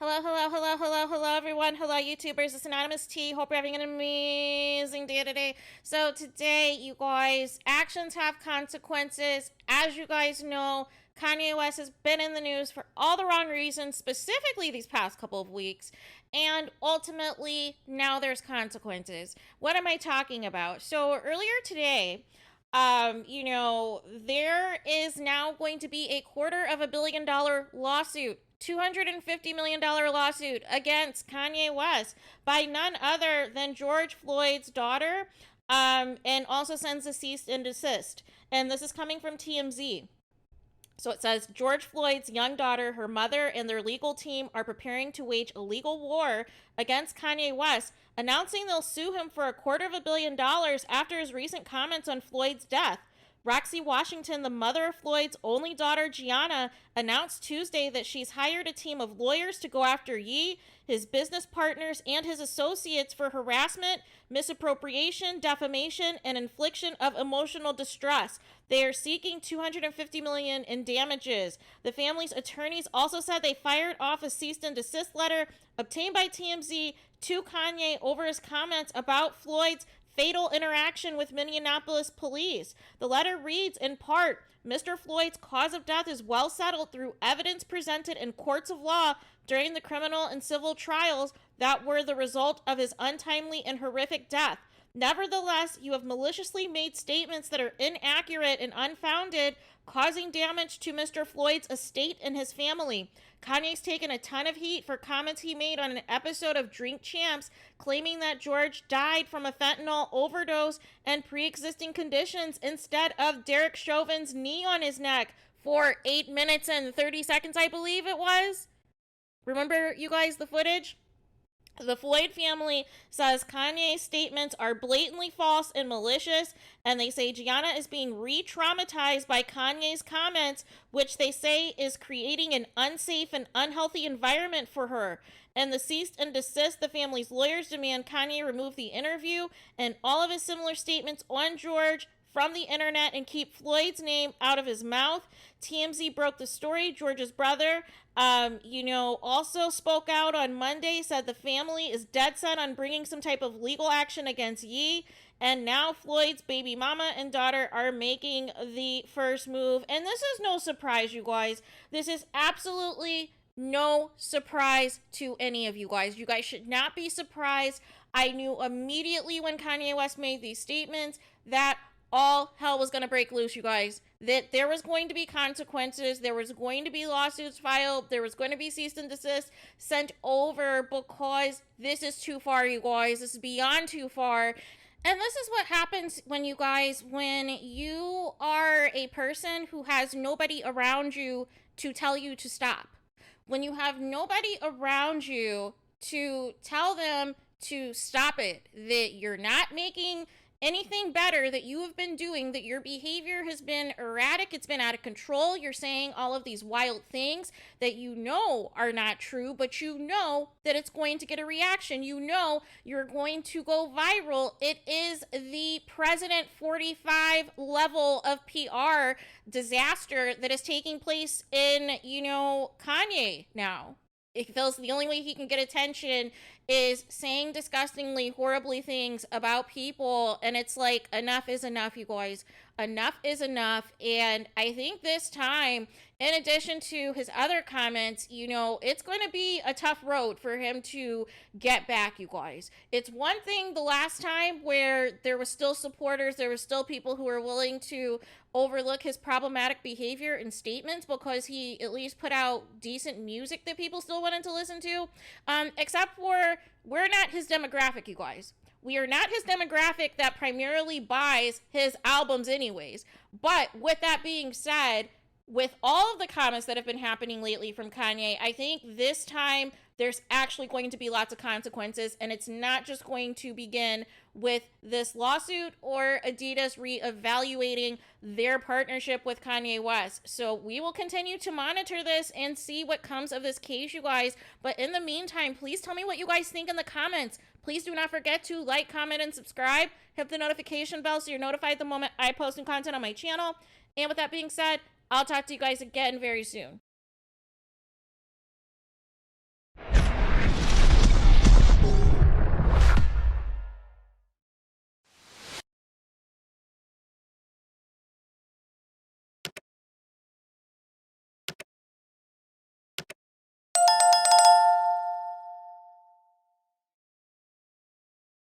Hello, everyone. Hello, YouTubers. It's Anonymous T. Hope you're having an amazing day today. So, today, you guys, actions have consequences. As you guys know, Kanye West has been in the news for all the wrong reasons, specifically these past couple of weeks. And ultimately, now there's consequences. What am I talking about? So, earlier today, there is now going to be a $250 million lawsuit, $250 million lawsuit against Kanye West by none other than George Floyd's daughter, and also sends a cease and desist. And this is coming from TMZ. So it says George Floyd's young daughter, her mother, and their legal team are preparing to wage a legal war against Kanye West, announcing they'll sue him for $250 million after his recent comments on Floyd's death. Roxy Washington, the mother of Floyd's only daughter, Gianna, announced Tuesday that she's hired a team of lawyers to go after Ye, his business partners, and his associates for harassment, misappropriation, defamation, and infliction of emotional distress. They are seeking $250 million in damages. The family's attorneys also said they fired off a cease and desist letter obtained by TMZ to Kanye over his comments about Floyd's fatal interaction with Minneapolis police. The letter reads in part, Mr. Floyd's cause of death is well settled through evidence presented in courts of law during the criminal and civil trials that were the result of his untimely and horrific death. Nevertheless, you have maliciously made statements that are inaccurate and unfounded, causing damage to Mr. Floyd's estate and his family. Kanye's taken a ton of heat for comments he made on an episode of Drink Champs, claiming that George died from a fentanyl overdose and pre-existing conditions instead of Derek Chauvin's knee on his neck for 8 minutes and 30 seconds, I believe it was. Remember, you guys, the footage? The Floyd family says Kanye's statements are blatantly false and malicious, and they say Gianna is being re-traumatized by Kanye's comments, which they say is creating an unsafe and unhealthy environment for her. And the cease and desist, the family's lawyers demand Kanye remove the interview and all of his similar statements on George from the internet and keep Floyd's name out of his mouth. TMZ broke the story. George's brother, also spoke out on Monday, said the family is dead set on bringing some type of legal action against Ye. And now Floyd's baby mama and daughter are making the first move. And this is no surprise, you guys. This is absolutely no surprise to any of you guys. You guys should not be surprised. I knew immediately when Kanye West made these statements that all hell was going to break loose, you guys. That there was going to be consequences. There was going to be lawsuits filed. There was going to be cease and desist sent over because this is too far, you guys. This is beyond too far. And this is what happens when you are a person who has nobody around you to tell you to stop. When you have nobody around you to tell them to stop it, that you're not making anything better, that you have been doing, that your behavior has been erratic, it's been out of control, you're saying all of these wild things that you know are not true, but you know that it's going to get a reaction. You know you're going to go viral. It is the President 45 level of PR disaster that is taking place in, Kanye now. It feels the only way he can get attention is saying disgustingly, horribly things about people. And it's like, enough is enough, you guys. Enough is enough. And I think this time, in addition to his other comments, it's going to be a tough road for him to get back, you guys. It's one thing the last time where there was still supporters, there were still people who were willing to overlook his problematic behavior and statements because he at least put out decent music that people still wanted to listen to. Except for, we're not his demographic, you guys. We are not his demographic that primarily buys his albums anyways. But with that being said, with all of the comments that have been happening lately from Kanye, I think this time there's actually going to be lots of consequences, and it's not just going to begin with this lawsuit or Adidas reevaluating their partnership with Kanye West. So we will continue to monitor this and see what comes of this case, you guys. But in the meantime, please tell me what you guys think in the comments. Please do not forget to like, comment, and subscribe. Hit the notification bell so you're notified the moment I post new content on my channel. And with that being said, I'll talk to you guys again very soon.